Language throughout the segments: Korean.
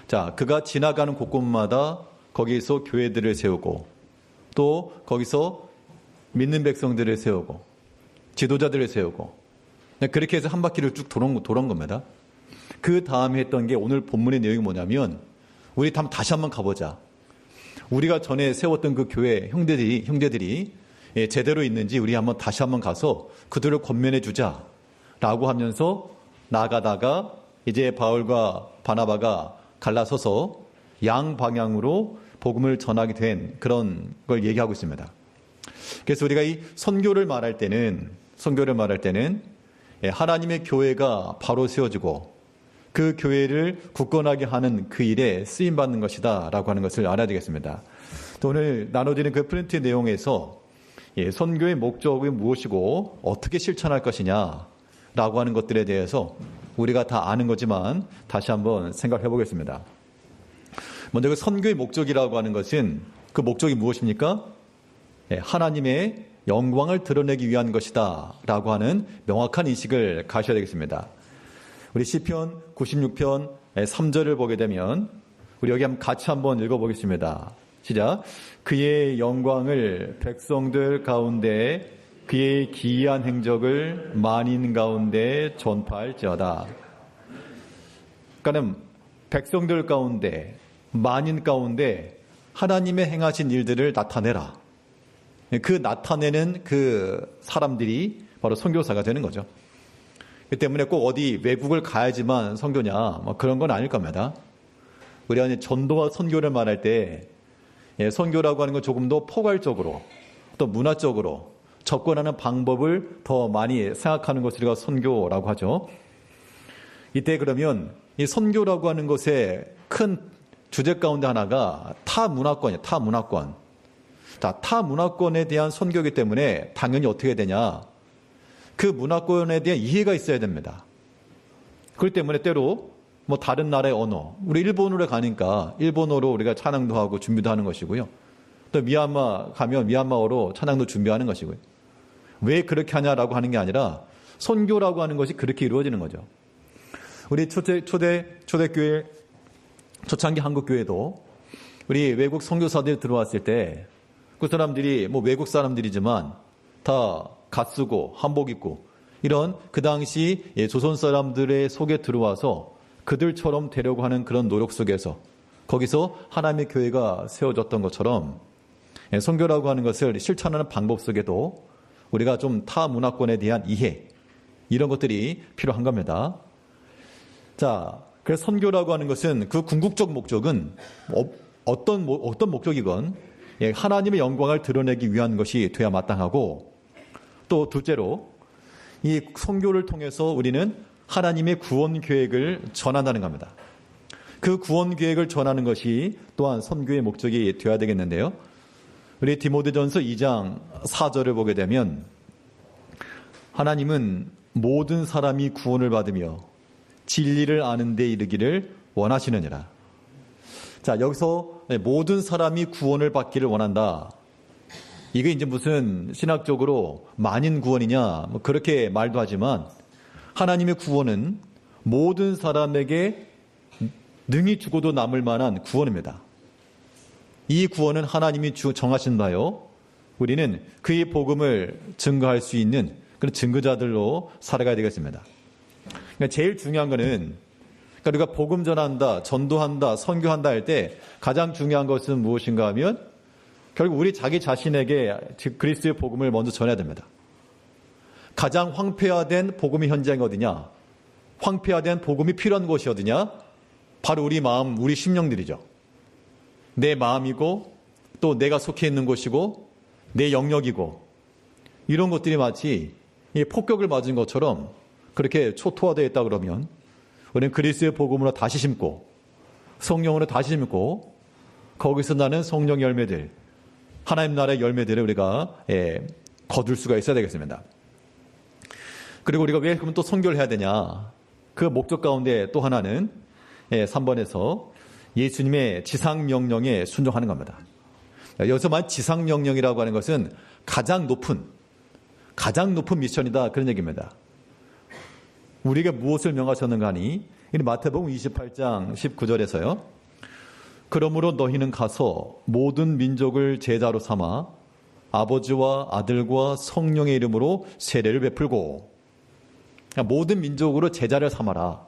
자, 그가 지나가는 곳곳마다 거기서 교회들을 세우고 또 거기서 믿는 백성들을 세우고 지도자들을 세우고 그렇게 해서 한 바퀴를 쭉 돌아온 겁니다. 그 다음에 했던 게 오늘 본문의 내용이 뭐냐면 우리 다시 한번 가보자. 우리가 전에 세웠던 그 교회 형제들이 제대로 있는지 우리 다시 한번 가서 그들을 권면해 주자라고 하면서 나가다가 이제 바울과 바나바가 갈라서서 양방향으로 복음을 전하게 된 그런 걸 얘기하고 있습니다. 그래서 우리가 이 선교를 말할 때는 하나님의 교회가 바로 세워지고 그 교회를 굳건하게 하는 그 일에 쓰임받는 것이다 라고 하는 것을 알아야 되겠습니다. 또 오늘 나눠지는 그 프린트 내용에서 선교의 목적이 무엇이고 어떻게 실천할 것이냐 라고 하는 것들에 대해서 우리가 다 아는 거지만 다시 한번 생각해 보겠습니다. 먼저 그 선교의 목적이라고 하는 것은 그 목적이 무엇입니까? 하나님의 영광을 드러내기 위한 것이다 라고 하는 명확한 인식을 가셔야 되겠습니다. 우리 시편 96편 3절을 보게 되면 우리 여기 같이 한번 읽어보겠습니다. 시작. 그의 영광을 백성들 가운데 그의 기이한 행적을 만인 가운데 전파할지어다. 그러니까 백성들 가운데 만인 가운데 하나님의 행하신 일들을 나타내라. 그 나타내는 그 사람들이 바로 선교사가 되는 거죠. 그 때문에 꼭 어디 외국을 가야지만 선교냐 그런 건 아닐 겁니다. 우리가 전도와 선교를 말할 때 선교라고 하는 건 조금 더 포괄적으로 또 문화적으로 접근하는 방법을 더 많이 생각하는 것을 우리가 선교라고 하죠. 이때 그러면 이 선교라고 하는 것의 큰 주제 가운데 하나가 타문화권이에요. 타문화권. 자, 타문화권에 대한 선교이기 때문에 당연히 어떻게 되냐. 그 문화권에 대한 이해가 있어야 됩니다. 그렇기 때문에 때로 다른 나라의 언어, 우리 일본으로 가니까 일본어로 우리가 찬양도 하고 준비도 하는 것이고요. 또 미얀마 가면 미얀마어로 찬양도 준비하는 것이고요. 왜 그렇게 하냐라고 하는 게 아니라 선교라고 하는 것이 그렇게 이루어지는 거죠. 우리 초대교회, 초창기 한국교회도 우리 외국 선교사들이 들어왔을 때 그 사람들이 외국 사람들이지만 다 갓 쓰고 한복 입고 이런 그 당시 조선 사람들의 속에 들어와서 그들처럼 되려고 하는 그런 노력 속에서 거기서 하나님의 교회가 세워졌던 것처럼 선교라고 하는 것을 실천하는 방법 속에도 우리가 좀 타 문화권에 대한 이해 이런 것들이 필요한 겁니다. 자, 그래서 선교라고 하는 것은 그 궁극적 목적은 어떤 목적이건 하나님의 영광을 드러내기 위한 것이 돼야 마땅하고 또 둘째로 이 선교를 통해서 우리는 하나님의 구원 계획을 전한다는 겁니다. 그 구원 계획을 전하는 것이 또한 선교의 목적이 되어야 되겠는데요. 우리 디모데전서 2장 4절을 보게 되면 하나님은 모든 사람이 구원을 받으며 진리를 아는 데 이르기를 원하시느니라. 자, 여기서 모든 사람이 구원을 받기를 원한다. 이게 이제 무슨 신학적으로 만인 구원이냐 그렇게 말도 하지만 하나님의 구원은 모든 사람에게 능히 죽어도 남을 만한 구원입니다. 이 구원은 하나님이 정하신 바요. 우리는 그의 복음을 증거할 수 있는 그런 증거자들로 살아가야 되겠습니다. 그러니까 제일 중요한 거는 우리가 복음 전한다, 전도한다, 선교한다 할 때 가장 중요한 것은 무엇인가 하면 결국 우리 자기 자신에게 그리스도의 복음을 먼저 전해야 됩니다. 가장 황폐화된 복음의 현장이 어디냐? 황폐화된 복음이 필요한 곳이 어디냐? 바로 우리 마음, 우리 심령들이죠. 내 마음이고 또 내가 속해 있는 곳이고 내 영역이고 이런 것들이 마치 폭격을 맞은 것처럼 그렇게 초토화되어 있다 그러면 우리는 그리스도의 복음으로 다시 심고 성령으로 다시 심고 거기서 나는 성령 열매들 하나님 나라의 열매들을 우리가 거둘 수가 있어야 되겠습니다. 그리고 우리가 왜 그럼 또 선교를 해야 되냐? 그 목적 가운데 또 하나는 3번에서 예수님의 지상명령에 순종하는 겁니다. 여기서만 지상명령이라고 하는 것은 가장 높은 미션이다 그런 얘기입니다. 우리에게 무엇을 명하셨는가 하니 마태복음 28장 19절에서요. 그러므로 너희는 가서 모든 민족을 제자로 삼아 아버지와 아들과 성령의 이름으로 세례를 베풀고, 그러니까 모든 민족으로 제자를 삼아라.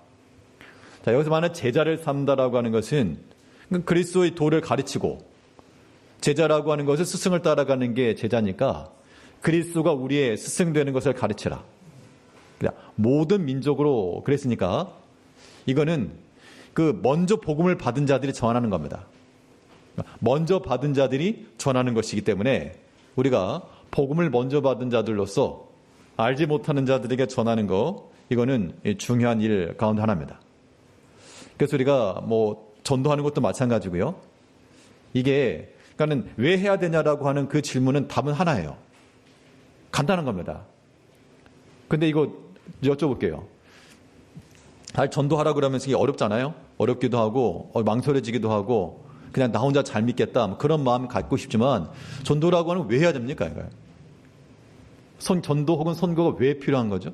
자, 여기서 말하는 제자를 삼다라고 하는 것은 그리스도의 도를 가르치고, 제자라고 하는 것은 스승을 따라가는 게 제자니까 그리스도가 우리의 스승 되는 것을 가르치라. 모든 민족으로 그랬으니까 이거는 그 먼저 복음을 받은 자들이 전하는 겁니다. 먼저 받은 자들이 전하는 것이기 때문에 우리가 복음을 먼저 받은 자들로서 알지 못하는 자들에게 전하는 거, 이거는 중요한 일 가운데 하나입니다. 그래서 우리가 전도하는 것도 마찬가지고요. 이게 그러니까는 왜 해야 되냐라고 하는 그 질문은 답은 하나예요. 간단한 겁니다. 근데 이거 여쭤볼게요. 전도하라 그러면서 이게 어렵잖아요. 어렵기도 하고 망설여지기도 하고 그냥 나 혼자 잘 믿겠다 그런 마음 갖고 싶지만, 전도라고 하는 왜 해야 됩니까? 이거? 전도 혹은 선교가 왜 필요한 거죠?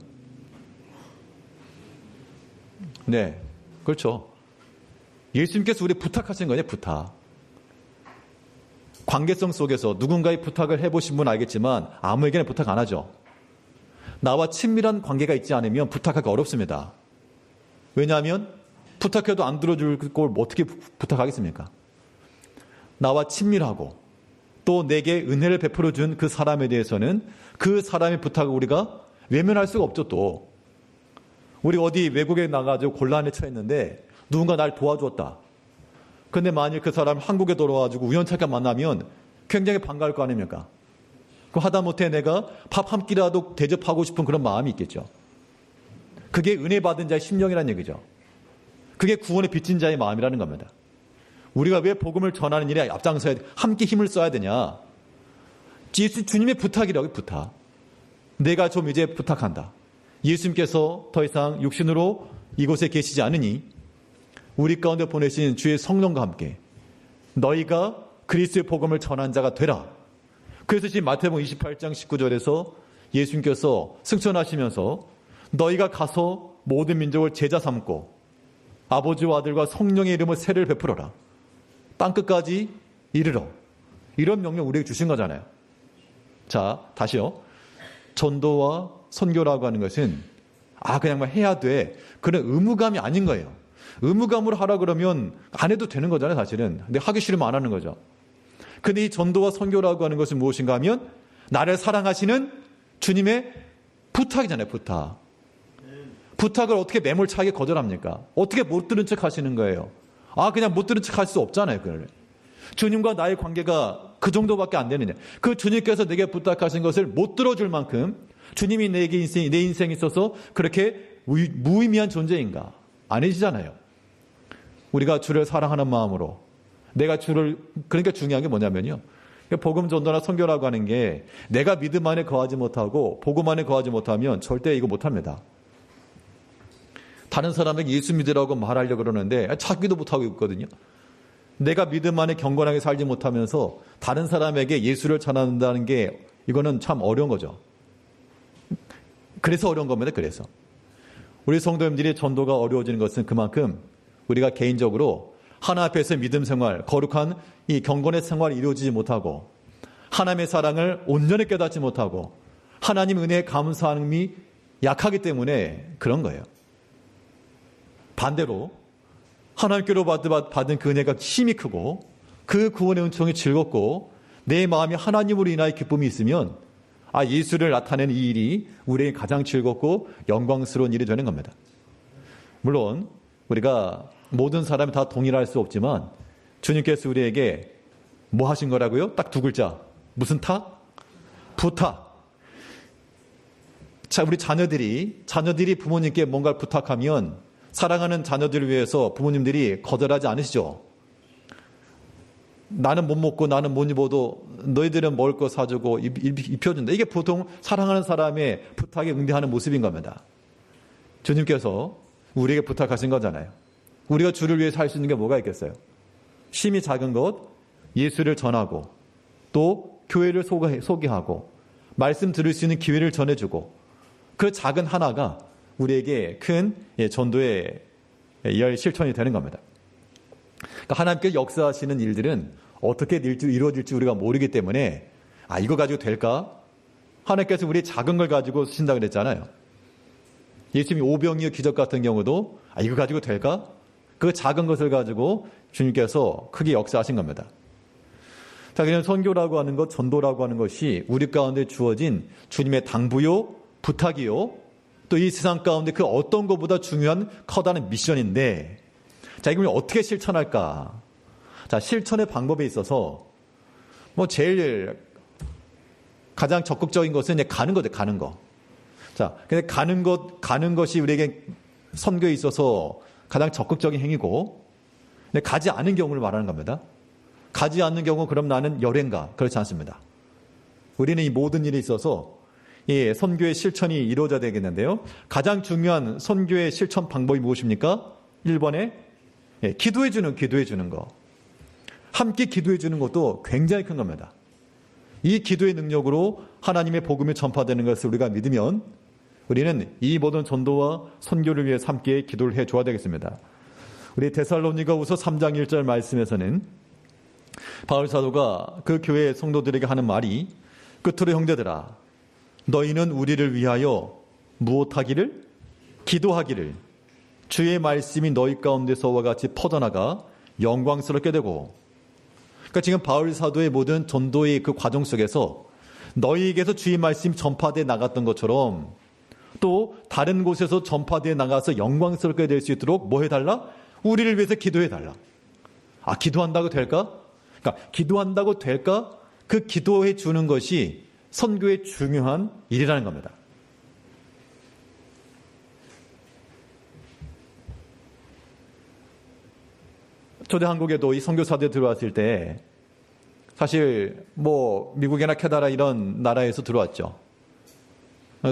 네, 그렇죠. 예수님께서 우리 부탁하신 거냐, 부탁. 관계성 속에서 누군가의 부탁을 해보신 분은 알겠지만 아무에게나 부탁 안 하죠. 나와 친밀한 관계가 있지 않으면 부탁하기 어렵습니다. 왜냐하면 부탁해도 안 들어줄 걸 어떻게 부탁하겠습니까? 나와 친밀하고 또 내게 은혜를 베풀어 준 그 사람에 대해서는 그 사람의 부탁을 우리가 외면할 수가 없죠. 또 우리 어디 외국에 나가지고 곤란에 처했는데 누군가 날 도와줬다. 근데 만일 그 사람 한국에 돌아와가지고 우연찮게 만나면 굉장히 반가울 거 아닙니까? 그 하다못해 내가 밥 한 끼라도 대접하고 싶은 그런 마음이 있겠죠. 그게 은혜 받은 자의 심령이라는 얘기죠. 그게 구원의 빚진 자의 마음이라는 겁니다. 우리가 왜 복음을 전하는 일에 앞장서야 돼? 함께 힘을 써야 되냐? 주님의 부탁이라고, 부탁. 내가 좀 이제 부탁한다. 예수님께서 더 이상 육신으로 이곳에 계시지 않으니 우리 가운데 보내신 주의 성령과 함께 너희가 그리스도의 복음을 전한 자가 되라. 그래서 지금 마태복음 28장 19절에서 예수님께서 승천하시면서 너희가 가서 모든 민족을 제자 삼고 아버지와 아들과 성령의 이름으로 세례를 베풀어라. 땅끝까지 이르러. 이런 명령 우리에게 주신 거잖아요. 자, 다시요. 전도와 선교라고 하는 것은 그냥 해야 돼. 그런 의무감이 아닌 거예요. 의무감으로 하라 그러면 안 해도 되는 거잖아요, 사실은. 근데 하기 싫으면 안 하는 거죠. 근데 이 전도와 선교라고 하는 것은 무엇인가 하면 나를 사랑하시는 주님의 부탁이잖아요, 부탁. 부탁을 어떻게 매몰차게 거절합니까? 어떻게 못 들은 척 하시는 거예요? 그냥 못 들은 척 할 수 없잖아요, 그걸. 주님과 나의 관계가 그 정도밖에 안 되느냐. 그 주님께서 내게 부탁하신 것을 못 들어줄 만큼 주님이 내 인생에 있어서 그렇게 무의미한 존재인가? 아니시잖아요. 우리가 주를 사랑하는 마음으로 내가 그러니까 중요한 게 뭐냐면요. 복음 전도나 선교라고 하는 게 내가 믿음 안에 거하지 못하고 복음 안에 거하지 못하면 절대 이거 못합니다. 다른 사람에게 예수 믿으라고 말하려고 그러는데 찾기도 못하고 있거든요. 내가 믿음 안에 경건하게 살지 못하면서 다른 사람에게 예수를 전한다는 게 이거는 참 어려운 거죠. 그래서 어려운 겁니다. 그래서 우리 성도님들이 전도가 어려워지는 것은 그만큼 우리가 개인적으로 하나 앞에서 믿음 생활, 거룩한 이 경건의 생활이 이루어지지 못하고 하나님의 사랑을 온전히 깨닫지 못하고 하나님 은혜에 감사함이 약하기 때문에 그런 거예요. 반대로 하나님께로 받은 그 은혜가 힘이 크고 그 구원의 은총이 즐겁고 내 마음이 하나님으로 인하여 기쁨이 있으면 예수를 나타내는 이 일이 우리에게 가장 즐겁고 영광스러운 일이 되는 겁니다. 물론 우리가 모든 사람이 다 동일할 수 없지만 주님께서 우리에게 뭐 하신 거라고요? 딱 두 글자. 무슨 탁? 부탁. 자, 우리 자녀들이 부모님께 뭔가를 부탁하면 사랑하는 자녀들을 위해서 부모님들이 거절하지 않으시죠? 나는 못 먹고 나는 못 입어도 너희들은 먹을 거 사주고 입혀준다. 이게 보통 사랑하는 사람의 부탁에 응대하는 모습인 겁니다. 주님께서 우리에게 부탁하신 거잖아요. 우리가 주를 위해 살 수 있는 게 뭐가 있겠어요? 심히 작은 것, 예수를 전하고 또 교회를 소개하고 말씀 들을 수 있는 기회를 전해주고 그 작은 하나가 우리에게 큰 전도의 실천이 되는 겁니다. 그러니까 하나님께서 역사하시는 일들은 어떻게 이루어질지 우리가 모르기 때문에 이거 가지고 될까? 하나님께서 우리 작은 걸 가지고 쓰신다고 그랬잖아요. 예수님이 오병이어 기적 같은 경우도 이거 가지고 될까? 그 작은 것을 가지고 주님께서 크게 역사하신 겁니다. 자, 그냥 선교라고 하는 것, 전도라고 하는 것이 우리 가운데 주어진 주님의 당부요, 부탁이요, 또 이 세상 가운데 그 어떤 것보다 중요한 커다란 미션인데, 자, 이걸 어떻게 실천할까? 자, 실천의 방법에 있어서 제일 가장 적극적인 것은 이제 가는 거죠, 가는 거. 자, 근데 가는 것이 우리에게 선교에 있어서 가장 적극적인 행위고, 근데 가지 않은 경우를 말하는 겁니다. 가지 않는 경우, 그럼 나는 여행가. 그렇지 않습니다. 우리는 이 모든 일에 있어서 선교의 실천이 이루어져야 되겠는데요. 가장 중요한 선교의 실천 방법이 무엇입니까? 1번에 기도해 주는 거. 함께 기도해 주는 것도 굉장히 큰 겁니다. 이 기도의 능력으로 하나님의 복음이 전파되는 것을 우리가 믿으면 우리는 이 모든 전도와 선교를 위해서 함께 기도를 해줘야 되겠습니다. 우리 데살로니가후서 3장 1절 말씀에서는 바울 사도가 그 교회 성도들에게 하는 말이 끝으로 형제들아 너희는 우리를 위하여 무엇하기를? 기도하기를 주의 말씀이 너희 가운데서와 같이 퍼져나가 영광스럽게 되고, 그러니까 지금 바울 사도의 모든 전도의 그 과정 속에서 너희에게서 주의 말씀이 전파되어 나갔던 것처럼 또 다른 곳에서 전파되어 나가서 영광스럽게 될 수 있도록 뭐 해달라? 우리를 위해서 기도해달라. 기도한다고 될까? 그러니까 기도한다고 될까? 그 기도해 주는 것이 선교의 중요한 일이라는 겁니다. 초대 한국에도 이 선교사들 들어왔을 때 사실 미국이나 캐나다 이런 나라에서 들어왔죠.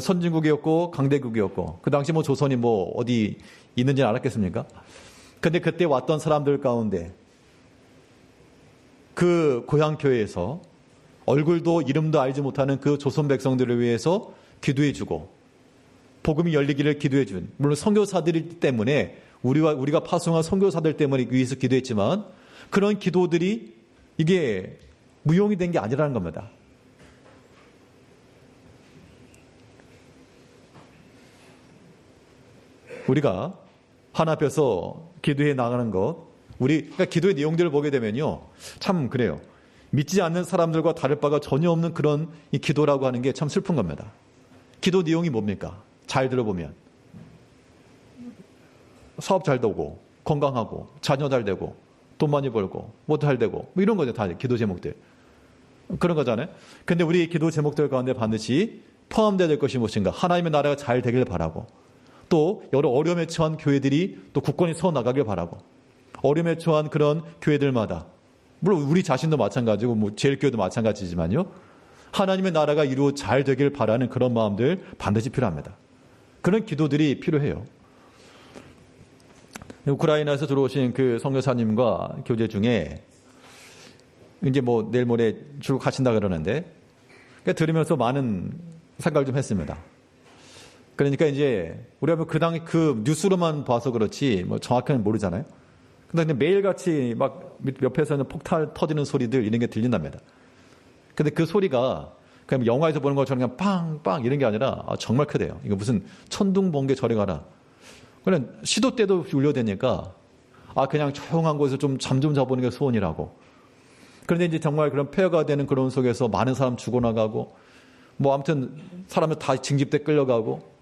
선진국이었고 강대국이었고 그 당시 조선이 어디 있는지는 알았겠습니까? 근데 그때 왔던 사람들 가운데 그 고향 교회에서 얼굴도 이름도 알지 못하는 그 조선 백성들을 위해서 기도해주고 복음이 열리기를 기도해준, 물론 선교사들 때문에 우리가 파송한 선교사들 때문에 위해서 기도했지만 그런 기도들이 이게 무용이 된 게 아니라는 겁니다. 우리가 하나 앞에서 기도해 나가는 것, 그러니까 기도의 내용들을 보게 되면요, 참 그래요. 믿지 않는 사람들과 다를 바가 전혀 없는 그런 이 기도라고 하는 게 참 슬픈 겁니다. 기도 내용이 뭡니까? 잘 들어보면 사업 잘 되고 건강하고 자녀 잘 되고 돈 많이 벌고 뭐 잘 되고 이런 거죠. 다 기도 제목들 그런 거잖아요. 근데 우리 기도 제목들 가운데 반드시 포함되어야 될 것이 무엇인가? 하나님의 나라가 잘 되길 바라고, 또 여러 어려움에 처한 교회들이 또 굳건히 서 나가길 바라고, 어려움에 처한 그런 교회들마다, 물론 우리 자신도 마찬가지고 제일교회도 마찬가지지만요, 하나님의 나라가 이루어 잘 되길 바라는 그런 마음들 반드시 필요합니다. 그런 기도들이 필요해요. 우크라이나에서 들어오신 그 선교사님과 교제 중에 이제 내일 모레 출국하신다 그러는데, 들으면서 많은 생각을 좀 했습니다. 그러니까 이제 우리가 그 뉴스로만 봐서 그렇지 정확히는 모르잖아요. 근데 매일같이 옆에서는 폭탄 터지는 소리들 이런 게 들린답니다. 근데 그 소리가 그냥 영화에서 보는 것처럼 그냥 빵빵 이런 게 아니라 정말 크대요. 이거 무슨 천둥 번개 저리 가라. 그냥 시도 때도 울려대니까 그냥 조용한 곳에서 좀 잠 좀 자보는 게 소원이라고. 그런데 이제 정말 그런 폐허가 되는 그런 속에서 많은 사람 죽어나가고 아무튼 사람들 다 징집대 끌려가고,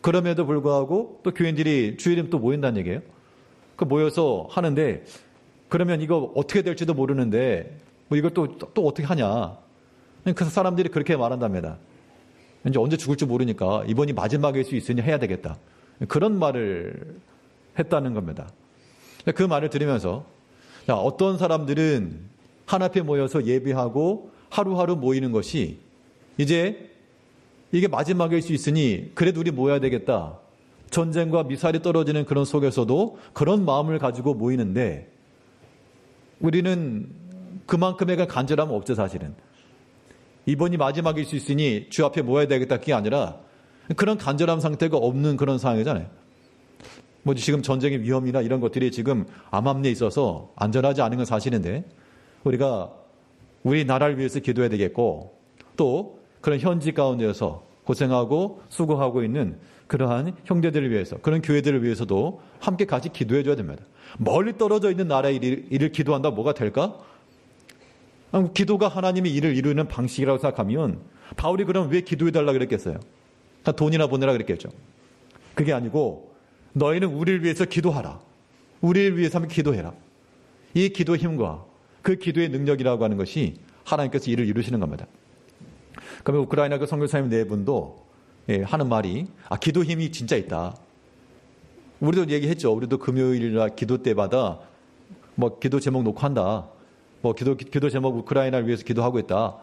그럼에도 불구하고 또 교인들이 주일이면 또 모인다는 얘기예요. 그 모여서 하는데, 그러면 이거 어떻게 될지도 모르는데 이걸 또 어떻게 하냐. 그 사람들이 그렇게 말한답니다. 이제 언제 죽을지 모르니까 이번이 마지막일 수 있으니 해야 되겠다. 그런 말을 했다는 겁니다. 그 말을 들으면서 어떤 사람들은 한 앞에 모여서 예배하고 하루하루 모이는 것이 이제 이게 마지막일 수 있으니 그래도 우리 모여야 되겠다. 전쟁과 미사일이 떨어지는 그런 속에서도 그런 마음을 가지고 모이는데, 우리는 그만큼의 간절함은 없죠, 사실은. 이번이 마지막일 수 있으니 주 앞에 모여야 되겠다, 그게 아니라 그런 간절함 상태가 없는 그런 상황이잖아요. 뭐 지금 전쟁의 위험이나 이런 것들이 지금 암암리에 있어서 안전하지 않은 건 사실인데 우리가 우리 나라를 위해서 기도해야 되겠고 또 그런 현지 가운데서 고생하고 수고하고 있는 그러한 형제들을 위해서 그런 교회들을 위해서도 함께 같이 기도해 줘야 됩니다. 멀리 떨어져 있는 나라의 일을 기도한다 뭐가 될까? 기도가 하나님의 일을 이루는 방식이라고 생각하면 바울이 그럼 왜 기도해 달라고 그랬겠어요? 돈이나 보내라 그랬겠죠. 그게 아니고 너희는 우리를 위해서 기도하라. 우리를 위해서 함께 기도해라. 이 기도의 힘과 그 기도의 능력이라고 하는 것이 하나님께서 일을 이루시는 겁니다. 그러면 우크라이나 그 선교사님 네 분도 하는 말이 기도 힘이 진짜 있다. 우리도 얘기했죠. 우리도 금요일날 기도 때마다 뭐 기도 제목 놓고 한다. 뭐 기도 제목 우크라이나를 위해서 기도하고 있다.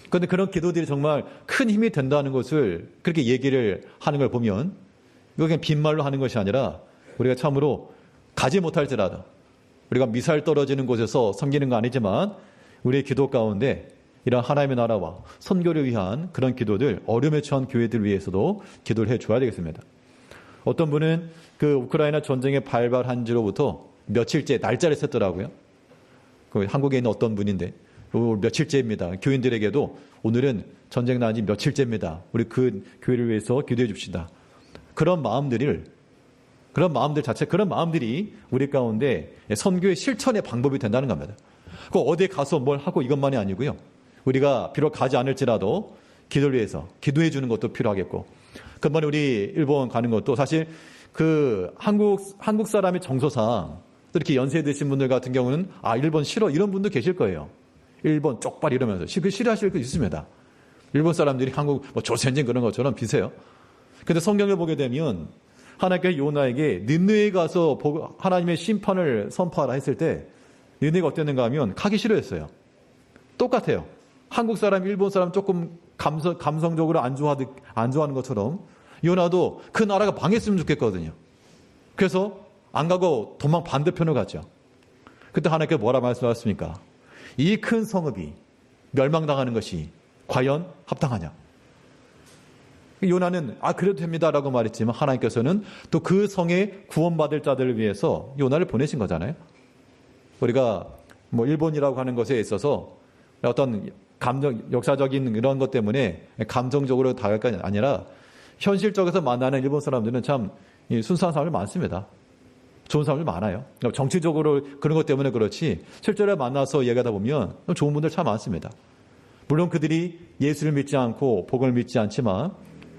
그런데 그런 기도들이 정말 큰 힘이 된다는 것을 그렇게 얘기를 하는 걸 보면 이거 그냥 빈말로 하는 것이 아니라 우리가 참으로 가지 못할지라도 우리가 미사일 떨어지는 곳에서 섬기는 거 아니지만 우리의 기도 가운데 이런 하나님의 나라와 선교를 위한 그런 기도들 어려움에 처한 교회들 위해서도 기도를 해줘야 되겠습니다. 어떤 분은 그 우크라이나 전쟁의 발발한 지로부터 며칠째 날짜를 셌더라고요. 그 한국에 있는 어떤 분인데 며칠째입니다. 교인들에게도 오늘은 전쟁 난 지 며칠째입니다. 우리 그 교회를 위해서 기도해 줍시다. 그런 마음들이 우리 가운데 선교의 실천의 방법이 된다는 겁니다. 그 어디에 가서 뭘 하고 이것만이 아니고요. 우리가 비록 가지 않을지라도 기도를 위해서 기도해 주는 것도 필요하겠고, 금번에 우리 일본 가는 것도 사실 그 한국 사람의 정서상 이렇게 연세 드신 분들 같은 경우는 일본 싫어 이런 분도 계실 거예요. 일본 쪽발 이러면서 싫어하실 거 있습니다. 일본 사람들이 한국 뭐 조선진 그런 것처럼 비세요. 근데 성경을 보게 되면 하나님께서 요나에게 니느웨에 가서 하나님의 심판을 선포하라 했을 때 니느웨가 어땠는가 하면 가기 싫어했어요. 똑같아요. 한국 사람, 일본 사람 조금 감성적으로 안 좋아하는 것처럼 요나도 그 나라가 망했으면 좋겠거든요. 그래서 안 가고 도망 반대편으로 갔죠. 그때 하나님께서 뭐라 말씀하셨습니까? 이 큰 성읍이 멸망당하는 것이 과연 합당하냐? 요나는 그래도 됩니다라고 말했지만 하나님께서는 또 그 성에 구원받을 자들을 위해서 요나를 보내신 거잖아요. 우리가 뭐 일본이라고 하는 것에 있어서 어떤 역사적인 이런 것 때문에 감정적으로 다가갈 게 아니라 현실적에서 만나는 일본 사람들은 참 순수한 사람이 많습니다. 좋은 사람들 많아요. 정치적으로 그런 것 때문에 그렇지 실제로 만나서 얘기하다 보면 좋은 분들 참 많습니다. 물론 그들이 예수를 믿지 않고 복음을 믿지 않지만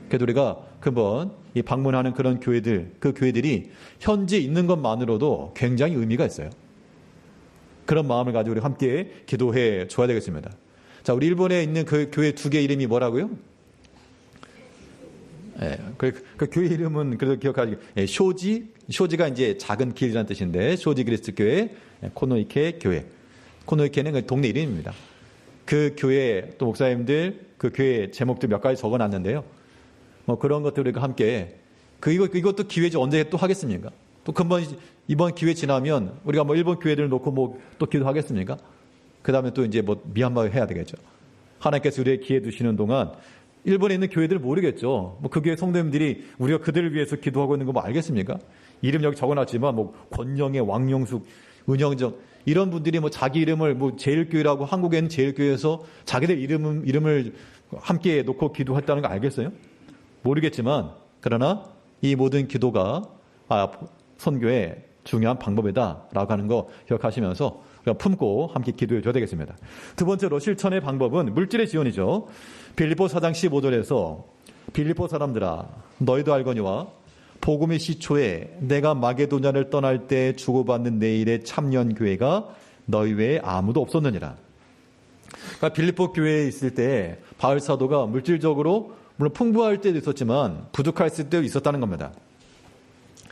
그래도 우리가 한번 방문하는 그런 교회들, 그 교회들이 현지에 있는 것만으로도 굉장히 의미가 있어요. 그런 마음을 가지고 우리 함께 기도해 줘야 되겠습니다. 자, 우리 일본에 있는 그 교회 두 개 이름이 뭐라고요? 그 교회 이름은 그래도 기억하시고, 쇼지가 이제 작은 길이라는 뜻인데, 쇼지 그리스도 교회, 코노이케 교회. 코노이케는 그 동네 이름입니다. 그 교회, 또 목사님들, 그 교회 제목들 몇 가지 적어 놨는데요. 뭐 그런 것들 우리가 함께, 이것도 기회지 언제 또 하겠습니까? 또 이번 기회 지나면 우리가 뭐 일본 교회들을 놓고 뭐 또 기도하겠습니까? 그 다음에 또 이제 뭐 미얀마 해야 되겠죠. 하나님께서 우리의 기회 두시는 동안 일본에 있는 교회들 모르겠죠. 뭐 그 교회 성도님들이 우리가 그들을 위해서 기도하고 있는 거 뭐 알겠습니까? 이름 여기 적어놨지만 뭐 권영애, 왕영숙, 은영정 이런 분들이 뭐 자기 이름을 뭐 제일교회라고 한국에 있는 제일교회에서 자기들 이름을 함께 놓고 기도했다는 거 알겠어요? 모르겠지만 그러나 이 모든 기도가 선교의 중요한 방법이다라고 하는 거 기억하시면서 품고 함께 기도해 줘야 되겠습니다. 두 번째로 실천의 방법은 물질의 지원이죠. 빌립보 4장 15절에서 빌립보 사람들아 너희도 알거니와 복음의 시초에 내가 마게도냐를 떠날 때 주고받는 내 일의 참여한 교회가 너희 외에 아무도 없었느니라. 그러니까 빌립보 교회에 있을 때 바울 사도가 물질적으로 물론 풍부할 때도 있었지만 부족할 때도 있었다는 겁니다.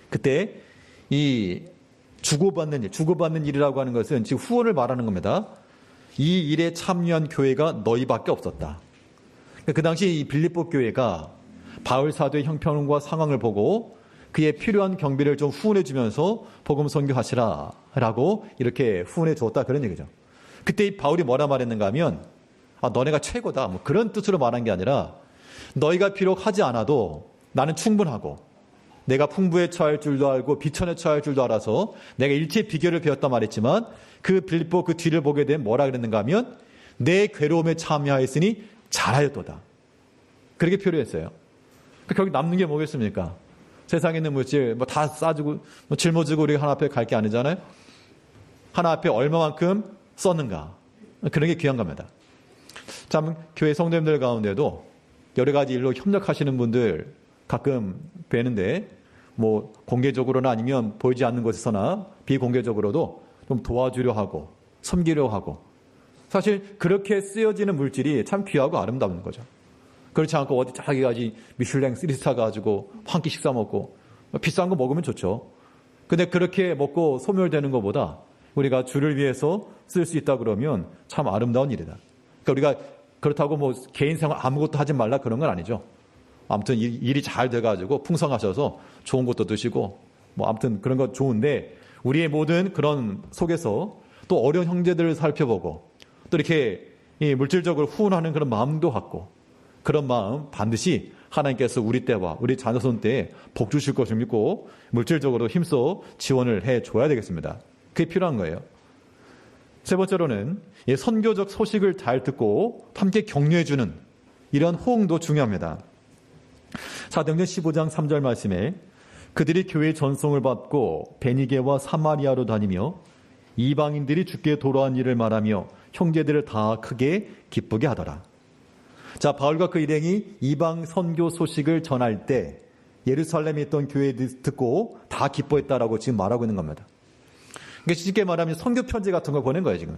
그때 이 주고받는 일이라고 하는 것은 지금 후원을 말하는 겁니다. 이 일에 참여한 교회가 너희밖에 없었다. 그 당시 이 빌립보 교회가 바울 사도의 형편과 상황을 보고 그의 필요한 경비를 좀 후원해 주면서 복음 선교하시라라고 이렇게 후원해 주었다 그런 얘기죠. 그때 이 바울이 뭐라 말했는가 하면 너네가 최고다 뭐 그런 뜻으로 말한 게 아니라 너희가 비록 하지 않아도 나는 충분하고 내가 풍부에 처할 줄도 알고 비천에 처할 줄도 알아서 내가 일체 비결을 배웠단 말했지만 그 빌립보 그 뒤를 보게 되면 뭐라 그랬는가 하면 내 괴로움에 참여하였으니 잘하였도다. 그렇게 표현했어요. 결국 남는 게 뭐겠습니까? 세상에 있는 물질 뭐 다 싸주고 뭐 짊어지고 우리가 하나 앞에 갈 게 아니잖아요. 하나 앞에 얼마만큼 썼는가. 그런 게 귀한 겁니다. 참 교회 성도님들 가운데도 여러 가지 일로 협력하시는 분들 가끔 뵈는데 뭐 공개적으로나 아니면 보이지 않는 곳에서나 비공개적으로도 좀 도와주려 하고 섬기려 하고 사실 그렇게 쓰여지는 물질이 참 귀하고 아름다운 거죠. 그렇지 않고 어디 자기가지 미슐랭 3스타 가지고 한 끼 식사 먹고 비싼 거 먹으면 좋죠. 근데 그렇게 먹고 소멸되는 것보다 우리가 주를 위해서 쓸 수 있다 그러면 참 아름다운 일이다. 그러니까 우리가 그렇다고 뭐 개인 생활 아무것도 하지 말라 그런 건 아니죠. 아무튼 일이 잘 돼가지고 풍성하셔서 좋은 것도 드시고 뭐 아무튼 그런 거 좋은데 우리의 모든 그런 속에서 또 어려운 형제들을 살펴보고 또 이렇게 물질적으로 후원하는 그런 마음도 갖고 그런 마음 반드시 하나님께서 우리 때와 우리 자녀손 때에 복 주실 것을 믿고 물질적으로 힘써 지원을 해줘야 되겠습니다. 그게 필요한 거예요. 세 번째로는 선교적 소식을 잘 듣고 함께 격려해주는 이런 호응도 중요합니다. 사도행전 15장 3절 말씀에 그들이 교회의 전송을 받고 베니게와 사마리아로 다니며 이방인들이 주께 돌아온 일을 말하며 형제들을 다 크게 기쁘게 하더라. 자, 바울과 그 일행이 이방 선교 소식을 전할 때 예루살렘에 있던 교회에 듣고 다 기뻐했다라고 지금 말하고 있는 겁니다. 그러니까 쉽게 말하면 선교 편지 같은 걸 보낸 거예요, 지금.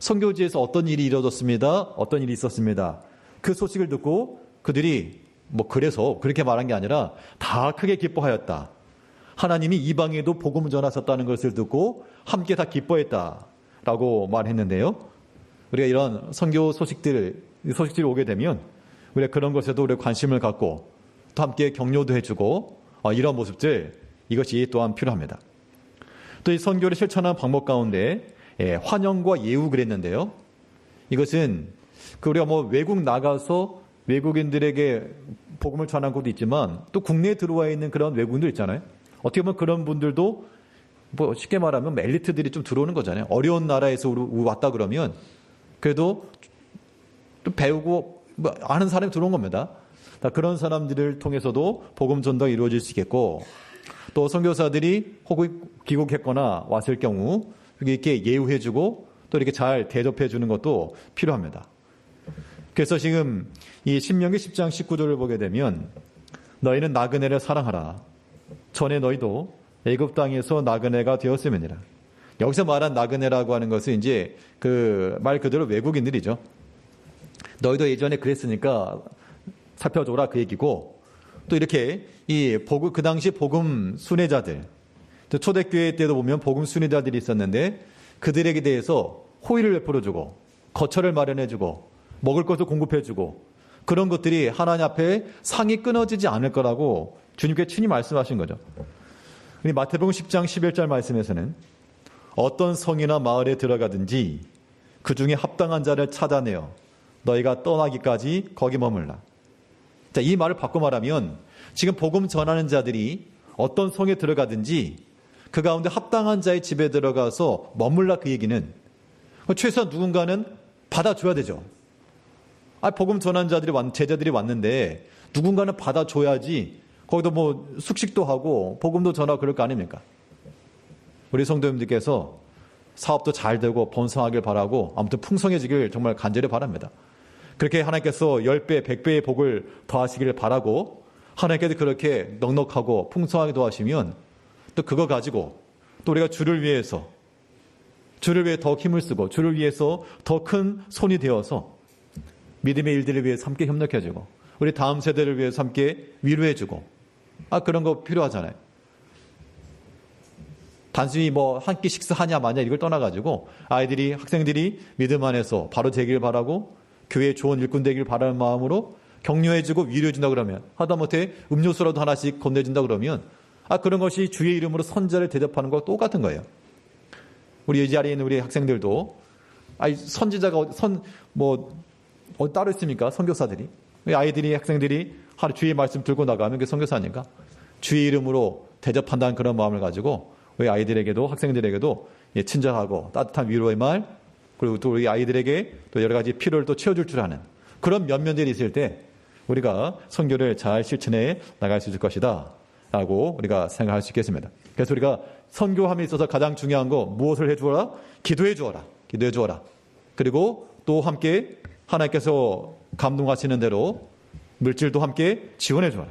선교지에서 어떤 일이 이루어졌습니다. 어떤 일이 있었습니다. 그 소식을 듣고 그들이 뭐 그래서 그렇게 말한 게 아니라 다 크게 기뻐하였다. 하나님이 이방에도 복음을 전하셨다는 것을 듣고 함께 다 기뻐했다라고 말했는데요. 우리가 이런 선교 소식들이 오게 되면 우리가 그런 것에도 우리가 관심을 갖고 또 함께 격려도 해주고 이런 모습들 이것이 또한 필요합니다. 또 이 선교를 실천하는 방법 가운데 환영과 예우 그랬는데요. 이것은 우리가 뭐 외국 나가서 외국인들에게 복음을 전한 것도 있지만 또 국내에 들어와 있는 그런 외국인들 있잖아요. 어떻게 보면 그런 분들도 뭐 쉽게 말하면 엘리트들이 좀 들어오는 거잖아요. 어려운 나라에서 왔다 그러면 그래도 또 배우고 뭐 아는 사람이 들어온 겁니다. 그런 사람들을 통해서도 복음 전도가 이루어질 수 있겠고 또 선교사들이 혹은 귀국했거나 왔을 경우 이렇게 예우해주고 또 이렇게 잘 대접해주는 것도 필요합니다. 그래서 지금 이 신명기 10장 19절을 보게 되면 너희는 나그네를 사랑하라. 전에 너희도 애굽 땅에서 나그네가 되었음이니라. 여기서 말한 나그네라고 하는 것은 이제 그 말 그대로 외국인들이죠. 너희도 예전에 그랬으니까 살펴줘라 그 얘기고 또 이렇게 그 당시 복음 순회자들 초대교회 때도 보면 복음 순회자들이 있었는데 그들에게 대해서 호의를 베풀어주고 거처를 마련해주고 먹을 것을 공급해주고 그런 것들이 하나님 앞에 상이 끊어지지 않을 거라고 주님께 친히 말씀하신 거죠. 마태복음 10장 11절 말씀에서는 어떤 성이나 마을에 들어가든지 그 중에 합당한 자를 찾아내어 너희가 떠나기까지 거기 머물라. 자, 이 말을 바꿔 말하면 지금 복음 전하는 자들이 어떤 성에 들어가든지 그 가운데 합당한 자의 집에 들어가서 머물라 그 얘기는 최소한 누군가는 받아줘야 되죠. 복음 전하는 자들이 제자들이 왔는데 누군가는 받아줘야지 거기도 뭐 숙식도 하고 복음도 전하고 그럴 거 아닙니까? 우리 성도님들께서 사업도 잘 되고 번성하길 바라고 아무튼 풍성해지길 정말 간절히 바랍니다. 그렇게 하나님께서 10배, 100배의 복을 더하시기를 바라고 하나님께서 그렇게 넉넉하고 풍성하게 도와주시면 또 그거 가지고 또 우리가 주를 위해 더 힘을 쓰고 주를 위해서 더 큰 손이 되어서 믿음의 일들을 위해서 함께 협력해주고 우리 다음 세대를 위해서 함께 위로해주고 그런 거 필요하잖아요. 단순히 뭐 한 끼 식사하냐 마냐 이걸 떠나가지고 학생들이 믿음 안에서 바로 되길 바라고 교회에 좋은 일꾼 되길 바라는 마음으로 격려해주고 위로해준다 그러면 하다못해 음료수라도 하나씩 건네준다 그러면 그런 것이 주의 이름으로 선자를 대접하는 것과 똑같은 거예요. 우리 이 자리에 있는 우리 학생들도 선지자가 따로 있습니까? 선교사들이. 학생들이 하루 주의 말씀 들고 나가면 그게 선교사니까. 주의 이름으로 대접한다는 그런 마음을 가지고 우리 아이들에게도 학생들에게도 친절하고 따뜻한 위로의 말, 그리고 또 우리 아이들에게 또 여러 가지 필요를 또 채워줄 줄 아는 그런 면면들이 있을 때 우리가 선교를 잘 실천해 나갈 수 있을 것이다 라고 우리가 생각할 수 있겠습니다. 그래서 우리가 선교함에 있어서 가장 중요한 거 무엇을 해주어라? 기도해 주어라. 기도해 주어라. 그리고 또 함께 하나님께서 감동하시는 대로 물질도 함께 지원해 주어라.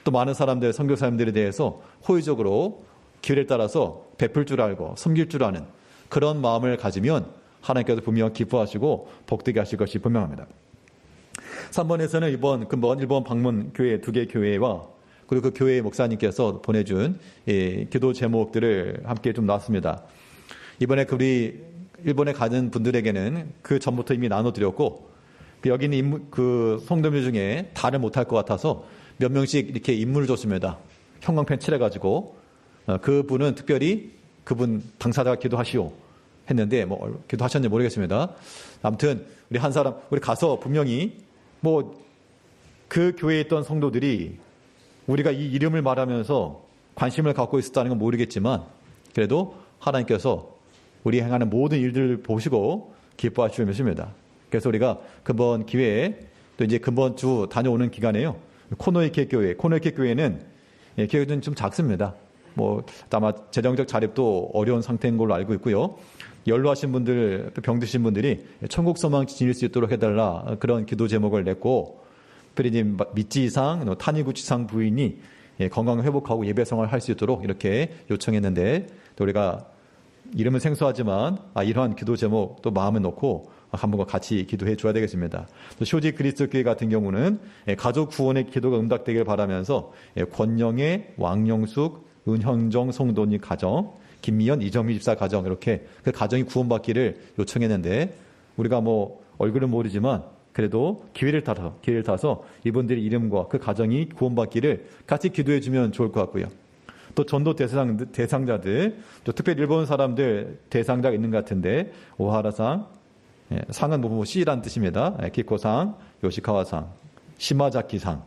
또 많은 사람들, 선교사님들에 대해서 호의적으로 기회를 따라서 베풀 줄 알고 섬길 줄 아는 그런 마음을 가지면 하나님께서 분명 기뻐하시고 복되게 하실 것이 분명합니다. 3번에서는 이번 일본 방문 교회 2개 교회와 그리고 그 교회 목사님께서 보내준 기도 제목들을 함께 좀 나눴습니다. 이번에 우리 일본에 가는 분들에게는 그 전부터 이미 나눠드렸고 여기 있는 그 성도들 중에 다를 못할 것 같아서 몇 명씩 이렇게 인물을 줬습니다. 형광펜 칠해가지고 그분은 특별히 그분 당사자가 기도하시오 했는데 뭐 기도하셨는지 모르겠습니다. 아무튼 우리 한 사람 우리 가서 분명히 뭐 그 교회에 있던 성도들이 우리가 이 이름을 말하면서 관심을 갖고 있었다는 건 모르겠지만 그래도 하나님께서 우리 행하는 모든 일들을 보시고 기뻐하실 것입니다. 그래서 우리가 근본 기회에 또 이제 근본 주 다녀오는 기간에요. 코노이케 교회는 교회는 좀 작습니다. 뭐 아마 재정적 자립도 어려운 상태인 걸로 알고 있고요. 연로하신 분들, 병드신 분들이 천국 소망 지닐 수 있도록 해달라 그런 기도 제목을 냈고 특별히 미지 이상, 탄이구치상 부인이 건강 회복하고 예배성을 할 수 있도록 이렇게 요청했는데 또 우리가 이름은 생소하지만 이러한 기도 제목 또 마음에 놓고 한번 같이 기도해 줘야 되겠습니다. 또 쇼지 그리스도 교회 같은 경우는 가족 구원의 기도가 응답되길 바라면서 권영애, 왕영숙, 은형정 성도님 가정, 김미연, 이정미 집사 가정 이렇게 그 가정이 구원받기를 요청했는데 우리가 뭐 얼굴은 모르지만 그래도 기회를 타서 이분들의 이름과 그 가정이 구원받기를 같이 기도해 주면 좋을 것 같고요. 또 전도 대상자들, 또 특별히 일본 사람들 대상자가 있는 것 같은데 오하라상, 상은 뭐 C란 뜻입니다. 키코상, 요시카와상, 시마자키상,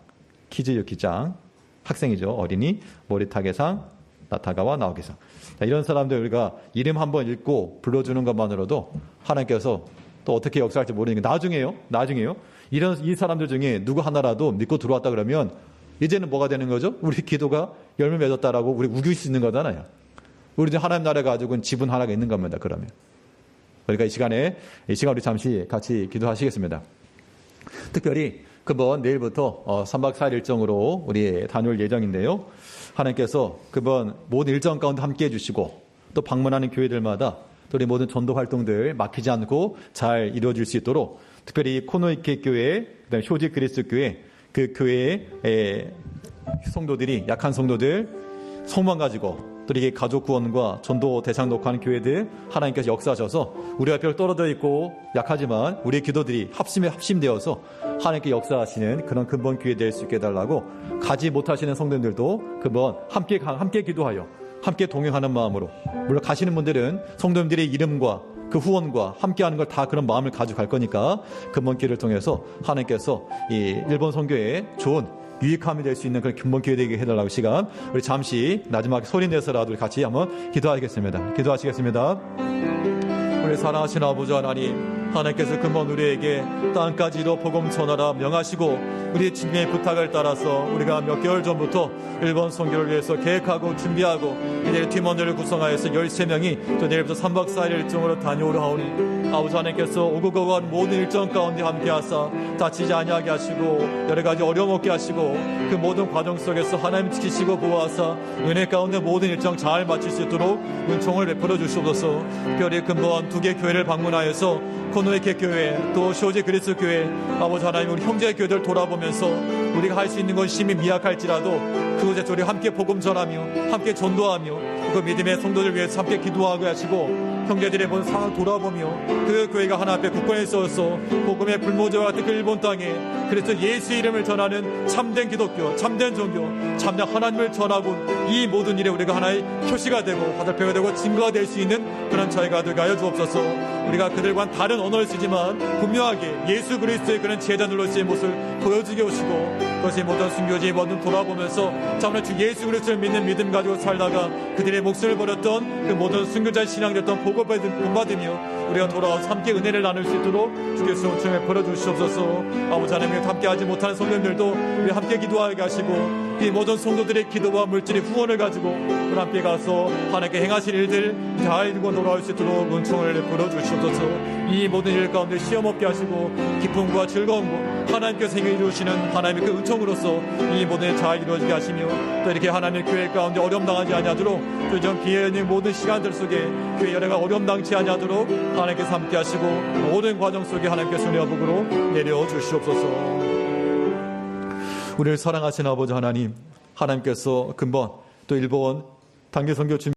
키즈유키짱, 학생이죠. 어린이, 모리타게상, 나타가와 나오기상. 이런 사람들 우리가 이름 한번 읽고 불러주는 것만으로도 하나님께서 또 어떻게 역사할지 모르니까 나중에요. 이 사람들 중에 누구 하나라도 믿고 들어왔다 그러면 이제는 뭐가 되는 거죠? 우리 기도가 열매 맺었다라고 우리 우길 수 있는 거잖아요. 우리 하나님 나라 가지고는 지분 하나가 있는 겁니다. 그러면 우리가 이 시간 우리 잠시 같이 기도하시겠습니다. 특별히 그번 내일부터 3박 4일 일정으로 우리 다녀올 예정인데요. 하나님께서 그번 모든 일정 가운데 함께해 주시고 또 방문하는 교회들마다 또 우리 모든 전도 활동들 막히지 않고 잘 이루어질 수 있도록 특별히 코노이케 교회, 그다음에 쇼지 그리스도 교회 그 교회의 성도들이 약한 성도들 소망 가지고 또 이게 가족 구원과 전도 대상 녹화하는 교회들 하나님께서 역사하셔서 우리가 별 떨어져 있고 약하지만 우리의 기도들이 합심되어서 하나님께 역사하시는 그런 근본 교회 될 수 있게 해달라고 가지 못하시는 성도들도 근본 함께 기도하여 함께 동행하는 마음으로 물론 가시는 분들은 성도님들의 이름과 그 후원과 함께하는 걸 다 그런 마음을 가지고 갈 거니까 근본 교회를 통해서 하나님께서 이 일본 선교에 좋은 유익함이 될 수 있는 그런 근본 교회 되게 해달라고 시간 우리 잠시 마지막에 소리 내서라도 우리 같이 한번 기도하겠습니다. 기도하시겠습니다. 우리 사랑하신 아버지 하나님께서 근본 우리에게 땅까지도 복음 전하라 명하시고 우리 주님의 부탁을 따라서 우리가 몇 개월 전부터 일본 선교를 위해서 계획하고 준비하고 이제 팀원들을 구성하여서 13명이 또 내일부터 3박 4일 일정으로 다녀오려 하오니 아버지 하나님께서 오고 가고 한 모든 일정 가운데 함께하사 다치지 아니하게 하시고 여러 가지 어려움 없게 하시고 그 모든 과정 속에서 하나님 지키시고 보호하사 은혜 가운데 모든 일정 잘 마칠 수 있도록 은총을 베풀어 주시옵소서. 특별히 근본 2개 교회를 방문하여서 코노이케 교회 또 쇼지 그리스도 교회 아버지 하나님 우리 형제 교회들 돌아보면서 우리가 할 수 있는 건 심히 미약할지라도 그곳에 우리 함께 복음 전하며 함께 전도하며 그 믿음의 성도들 위해서 함께 기도하게 하시고 형제들의 모든 상황을 돌아보며 그 교회가 하나 앞에 굳건히 있어서 복음의 불모자와 같은 그 일본 땅에 그래서 예수 이름을 전하는 참된 기독교 참된 종교 참된 하나님을 전하고 이 모든 일에 우리가 하나의 표시가 되고 화살표가 되고 증거가 될 수 있는 그런 저희가 되게 하여 주옵소서. 우리가 그들과는 다른 언어를 쓰지만 분명하게 예수 그리스도의 그런 제자들로서의 모습을 보여주게 오시고 그것이 모든 순교지 모든 돌아보면서 참으로 주 예수 그리스도를 믿는 믿음 가지고 살다가 그들의 목숨을 버렸던 그 모든 순교자의 신앙이 됐던 복을 본받으며 우리가 돌아와서 함께 은혜를 나눌 수 있도록 주께서 은총에 벌어주시옵소서. 아버지 하나님, 함께하지 못하는 성도님들도 우리 함께 기도하게 하시고 이 모든 성도들의 기도와 물질의 후원을 가지고 우리 함께 가서 하나님께 행하실 일들 잘 이루고 돌아올 수 있도록 은총을 베풀어주시옵소서. 이 모든 일 가운데 시험 없게 하시고 기쁨과 즐거움과 하나님께서 행해 이루시는 하나님의 그 은총으로서 이 모든 일 잘 이루어지게 하시며 또 이렇게 하나님의 교회 가운데 어려움 당하지 아니하도록 또 전 비해있는 모든 시간들 속에 교회 열애가 어려움 당치 아니하도록 하나님께서 함께 하시고 모든 과정 속에 하나님께서 은혜와 복으로 내려 주시옵소서. 우리를 사랑하신 아버지 하나님, 하나님께서 금번 또 일본 단기 선교 준비